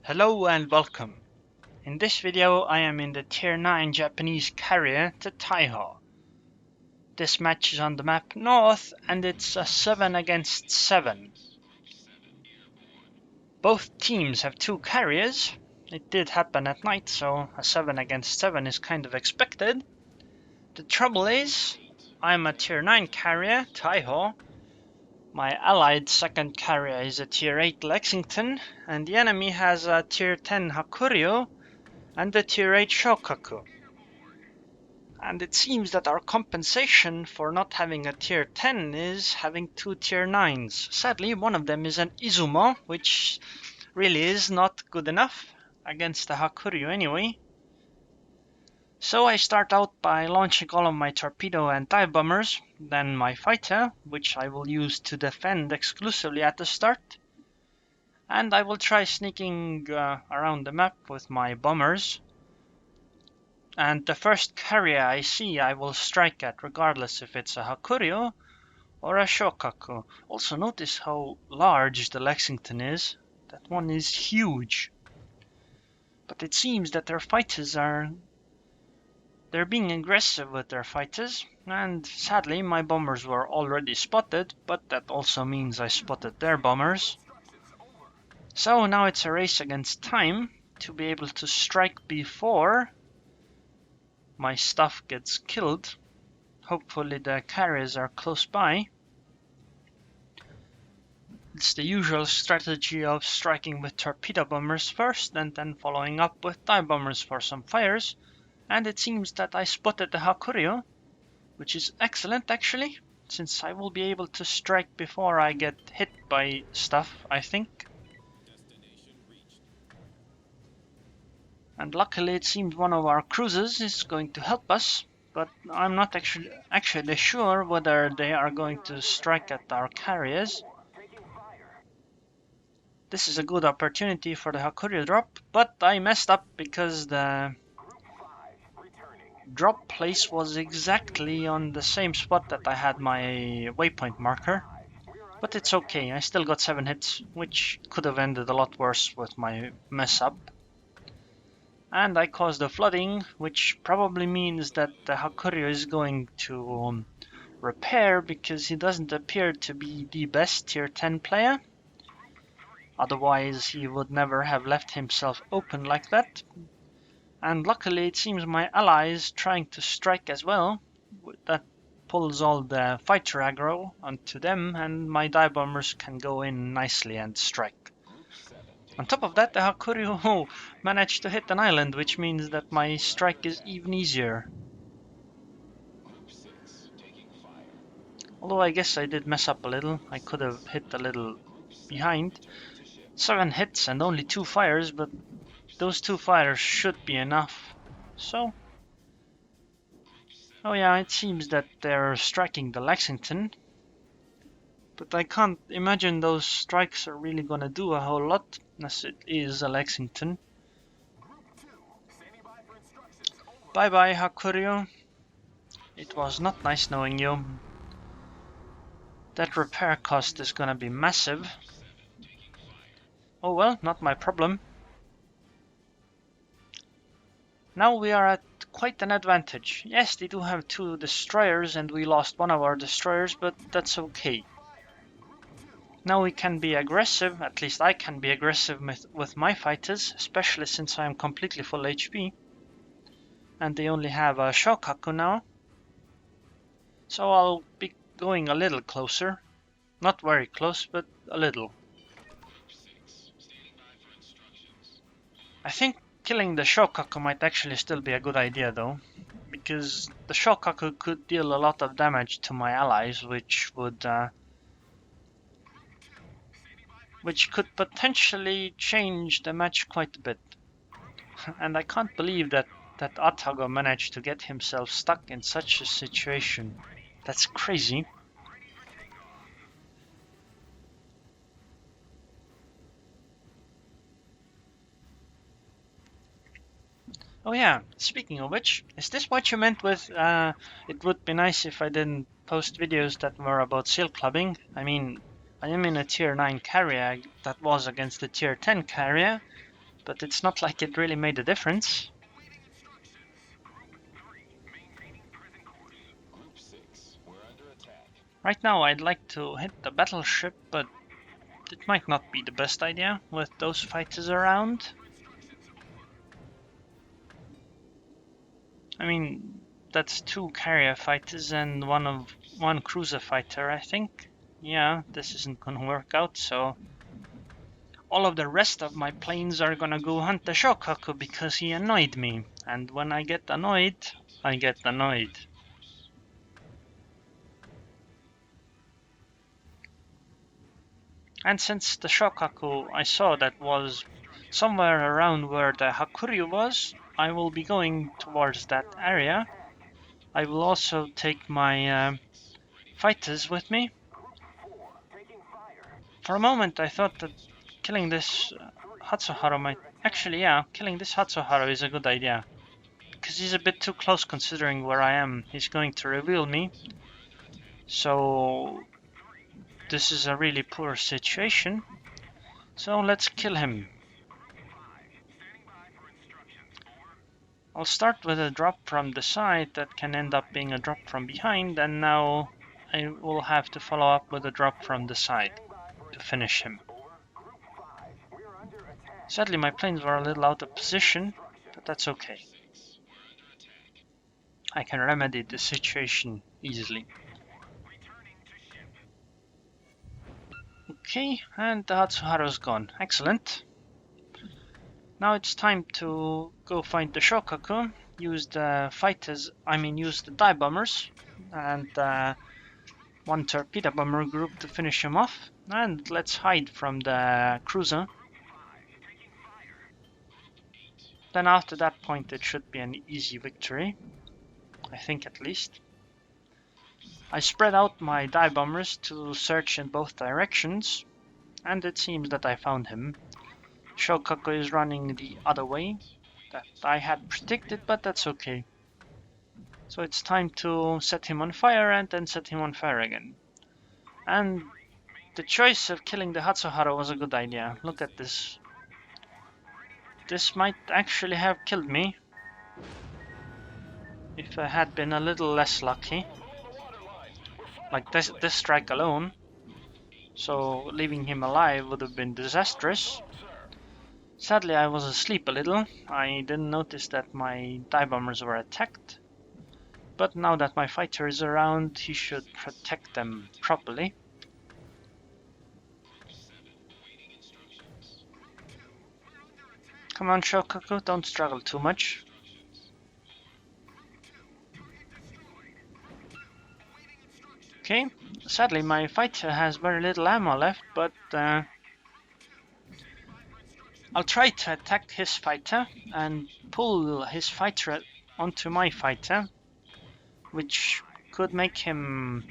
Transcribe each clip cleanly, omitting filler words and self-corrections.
Hello and welcome. In this video I am in the Tier 9 Japanese carrier, the Taihou. This match is on the map North and it's a 7 against 7. Both teams have two carriers. It did happen at night, so a 7 against 7 is kind of expected. The trouble is, I'm a Tier 9 carrier, Taihou. My allied second carrier is a Tier 8 Lexington, and the enemy has a Tier 10 Hakuryuu and a Tier 8 Shoukaku. And it seems that our compensation for not having a Tier 10 is having two Tier 9s. Sadly, one of them is an Izumo, which really is not good enough against the Hakuryuu anyway. So I start out by launching all of my torpedo and dive bombers, then my fighter, which I will use to defend exclusively at the start. And I will try sneaking around the map with my bombers. And the first carrier I see I will strike at, regardless if it's a Hakuryuu or a Shoukaku. Also notice how large the Lexington is. That one is huge. But it seems that their fighters they're being aggressive with their fighters, and sadly my bombers were already spotted, but that also means I spotted their bombers. So now it's a race against time to be able to strike before my stuff gets killed. Hopefully the carriers are close by. It's the usual strategy of striking with torpedo bombers first and then following up with dive bombers for some fires. And it seems that I spotted the Hakuryuu, which is excellent actually, since I will be able to strike before I get hit by stuff, I think. And luckily it seems one of our cruisers is going to help us, but I'm not actually sure whether they are going to strike at our carriers. This is a good opportunity for the Hakuryuu drop, but I messed up because the drop place was exactly on the same spot that I had my waypoint marker. But it's okay, I still got 7 hits, which could have ended a lot worse with my mess up. And I caused a flooding, which probably means that the Hakuryuu is going to repair, because he doesn't appear to be the best Tier 10 player. Otherwise he would never have left himself open like that. And luckily it seems my ally is trying to strike as well. That pulls all the fighter aggro onto them, and my dive bombers can go in nicely and strike. On top of that, the Hakuryuu managed to hit an island, which means that my strike is even easier. Although I guess I did mess up a little. I could have hit a little behind. 7 hits and only 2 fires, but those 2 fires should be enough. So, oh yeah, it seems that they're striking the Lexington. But I can't imagine those strikes are really gonna do a whole lot, as it is a Lexington. Bye bye, Hakuryuu. It was not nice knowing you. That repair cost is gonna be massive. Oh well, not my problem. Now we are at quite an advantage. Yes, they do have 2 destroyers and we lost one of our destroyers, but that's okay. Now we can be aggressive, at least I can be aggressive with my fighters, especially since I am completely full HP. And they only have a Shoukaku now. So I'll be going a little closer. Not very close, but a little. I think killing the Shoukaku might actually still be a good idea though, because the Shoukaku could deal a lot of damage to my allies, which could potentially change the match quite a bit. And I can't believe that Atago managed to get himself stuck in such a situation. That's crazy. Oh yeah, speaking of which, is this what you meant with it would be nice if I didn't post videos that were about seal clubbing? I mean, I am in a Tier 9 carrier that was against a Tier 10 carrier, but it's not like it really made a difference. Right now I'd like to hit the battleship, but it might not be the best idea with those fighters around. I mean, that's 2 carrier fighters and one cruiser fighter, I think. Yeah, this isn't gonna work out, so all of the rest of my planes are gonna go hunt the Shoukaku because he annoyed me. And when I get annoyed, I get annoyed. And since the Shoukaku I saw that was somewhere around where the Hakuryuu was, I will be going towards that area. I will also take my fighters with me. For a moment I thought that killing this Hatsuharu might... Actually, yeah, killing this Hatsuharu is a good idea. Because he's a bit too close considering where I am. He's going to reveal me. So this is a really poor situation. So let's kill him. I'll start with a drop from the side that can end up being a drop from behind, and now I will have to follow up with a drop from the side to finish him. Sadly, my planes were a little out of position, but that's okay. I can remedy the situation easily. Okay, and the Hatsuharu's gone. Excellent. Now it's time to go find the Shoukaku, use the fighters, use the dive bombers, and one torpedo bomber group to finish him off. And let's hide from the cruiser. Then after that point it should be an easy victory. I think at least. I spread out my dive bombers to search in both directions, and it seems that I found him. Shoukaku is running the other way, that I had predicted, but that's okay. So it's time to set him on fire and then set him on fire again. And the choice of killing the Hatsuharu was a good idea. Look at this. This might actually have killed me if I had been a little less lucky. Like this strike alone. So leaving him alive would have been disastrous. Sadly, I was asleep a little. I didn't notice that my dive bombers were attacked. But now that my fighter is around, he should protect them properly. Come on, Shoukaku, don't struggle too much. Okay, sadly my fighter has very little ammo left, but I'll try to attack his fighter and pull his fighter onto my fighter, which could make him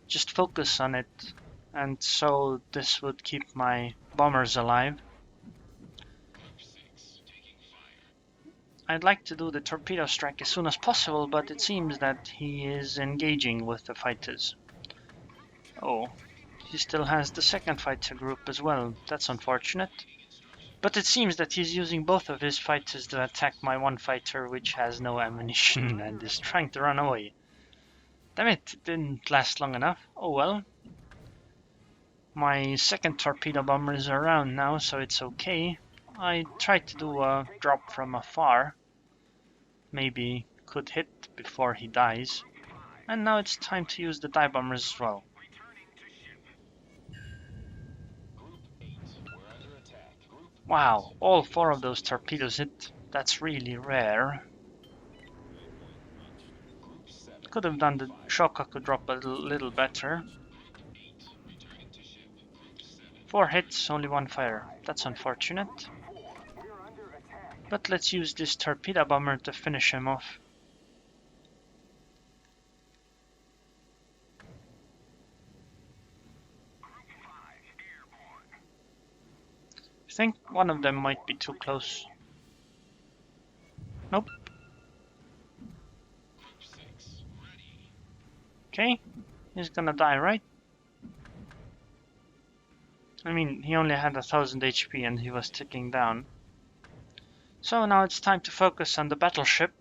just focus on it, and so this would keep my bombers alive. I'd like to do the torpedo strike as soon as possible, but it seems that he is engaging with the fighters. Oh, he still has the second fighter group as well. That's unfortunate. But it seems that he's using both of his fighters to attack my one fighter, which has no ammunition and is trying to run away. Damn it, it didn't last long enough. Oh well. My second torpedo bomber is around now, so it's okay. I tried to do a drop from afar. Maybe could hit before he dies. And now it's time to use the dive bombers as well. Wow, all 4 of those torpedoes hit. That's really rare. Could have done the Shoukaku drop a little better. 4 hits, only 1 fire. That's unfortunate. But let's use this torpedo bomber to finish him off. I think one of them might be too close. Nope. Okay, he's gonna die, right? I mean, he only had 1000 HP and he was ticking down. So now it's time to focus on the battleship,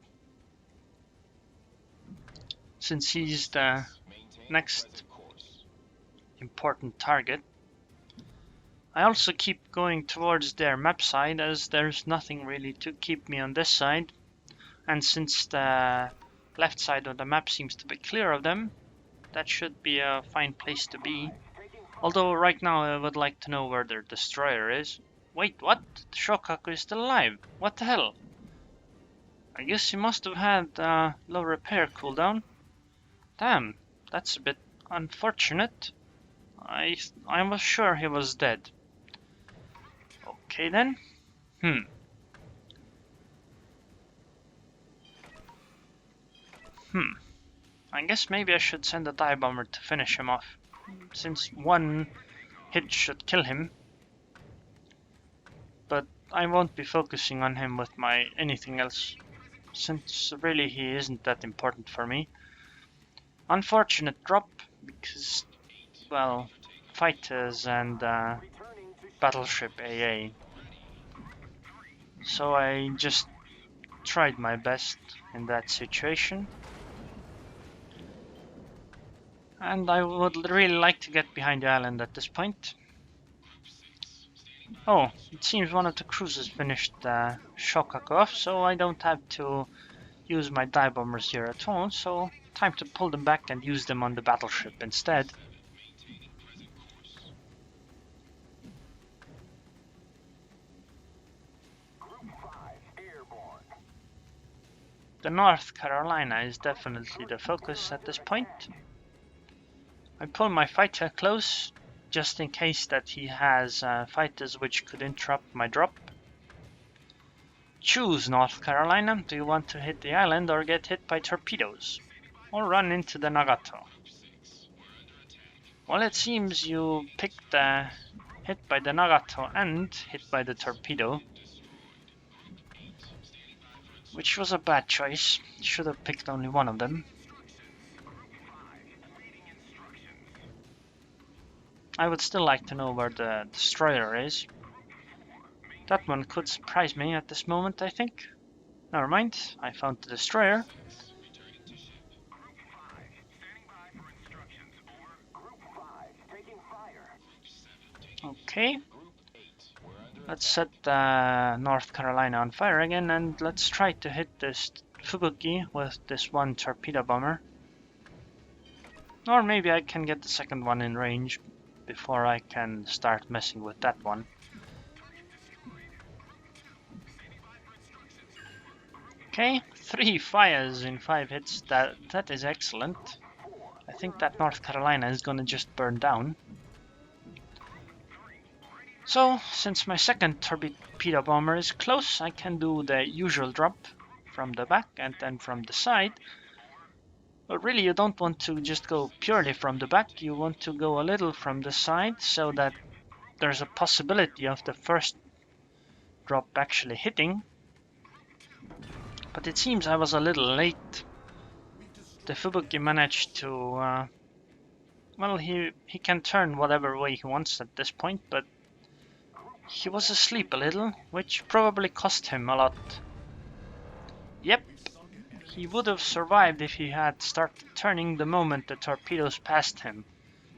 since he's the next important target. I also keep going towards their map side, as there's nothing really to keep me on this side, and since the left side of the map seems to be clear of them, that should be a fine place to be. Although right now I would like to know where their destroyer is. Wait, what? The Shoukaku is still alive. What the hell? I guess he must have had low repair cooldown. Damn, that's a bit unfortunate. I was sure he was dead. Okay then. I guess maybe I should send a dive bomber to finish him off, since one hit should kill him. But I won't be focusing on him with my anything else, since really he isn't that important for me. Unfortunate drop, because, well, fighters and battleship AA. So I just tried my best in that situation. And I would really like to get behind the island at this point. Oh, it seems one of the cruisers finished Shoukaku off, so I don't have to use my dive bombers here at all, so time to pull them back and use them on the battleship instead. The North Carolina is definitely the focus at this point. I pull my fighter close, just in case that he has fighters which could interrupt my drop. Choose, North Carolina. Do you want to hit the island or get hit by torpedoes? Or run into the Nagato? Well, it seems you picked hit by the Nagato and hit by the torpedo, which was a bad choice. Should have picked only one of them. I would still like to know where the destroyer is. That one could surprise me at this moment, I think. Never mind, I found the destroyer. Okay. Let's set North Carolina on fire again, and let's try to hit this Fubuki with this one torpedo bomber. Or maybe I can get the second one in range before I can start messing with that one. Okay, 3 fires in 5 hits, that is excellent. I think that North Carolina is gonna just burn down. So, since my second torpedo bomber is close, I can do the usual drop from the back and then from the side. But really you don't want to just go purely from the back, you want to go a little from the side, so that there's a possibility of the first drop actually hitting. But it seems I was a little late. The Fubuki managed to... well, he can turn whatever way he wants at this point, but he was asleep a little, which probably cost him a lot. Yep, he would have survived if he had started turning the moment the torpedoes passed him,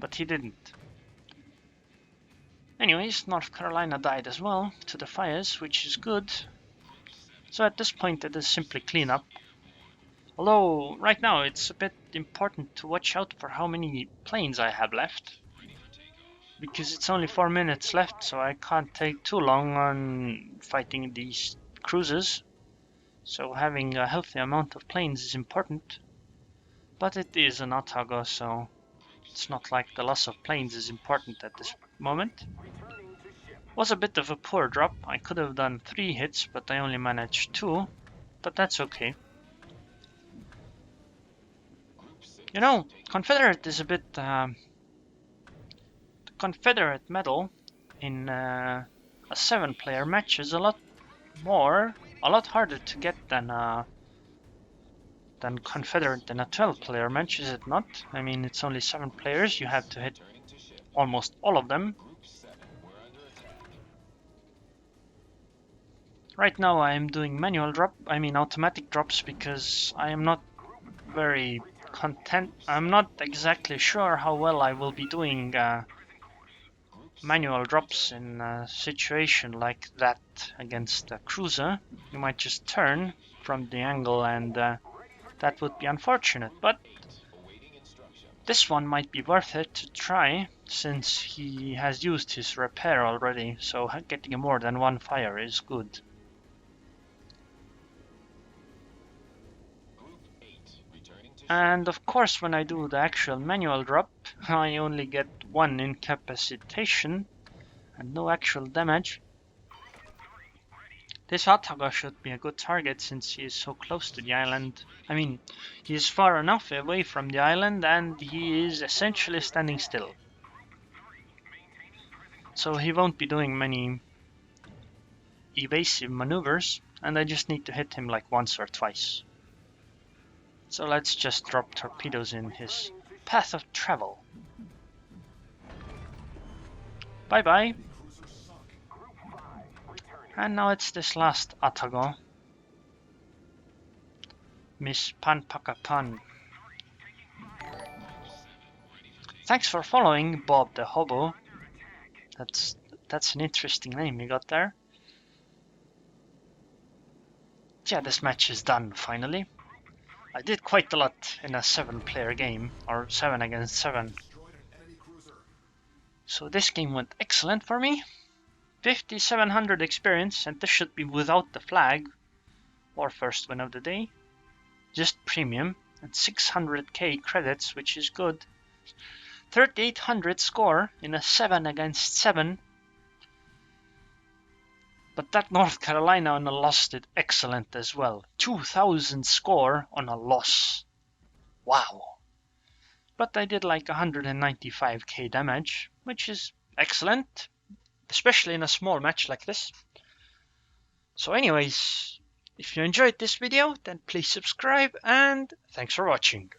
but he didn't. Anyways, North Carolina died as well to the fires, which is good. So at this point it is simply cleanup. Although right now it's a bit important to watch out for how many planes I have left. Because it's only 4 minutes left, so I can't take too long on fighting these cruisers. So having a healthy amount of planes is important. But it is an Otago, so it's not like the loss of planes is important at this moment. Was a bit of a poor drop. I could have done 3 hits, but I only managed 2. But that's okay. You know, Confederate is a bit... Confederate medal in a 7-player match is a lot harder to get than Confederate in a 12-player match, is it not? I mean, it's only 7 players, you have to hit almost all of them. Right now I am doing automatic drops, because I am not very content. I'm not exactly sure how well I will be doing manual drops in a situation like that against a cruiser. You might just turn from the angle, and that would be unfortunate, but this one might be worth it to try, since he has used his repair already, so getting more than one fire is good. And of course, when I do the actual manual drop, I only get one incapacitation and no actual damage. This Ataga should be a good target, since he is so close to the island. I mean, he is far enough away from the island, and he is essentially standing still. So he won't be doing many evasive maneuvers, and I just need to hit him like once or twice. So let's just drop torpedoes in his path of travel. Bye bye. And now it's this last Atago, Miss Panpakapan. Thanks for following, Bob the Hobo. That's an interesting name you got there. Yeah, this match is done finally. I did quite a lot in a 7-player game, or 7 against 7. So this game went excellent for me. 5700 experience, and this should be without the flag, or first win of the day. Just premium, and 600k credits, which is good. 3800 score in a 7 against 7. But that North Carolina on a loss did excellent as well. 2000 score on a loss. Wow. But I did like 195k damage, which is excellent, especially in a small match like this. So anyways, if you enjoyed this video, then please subscribe, and thanks for watching.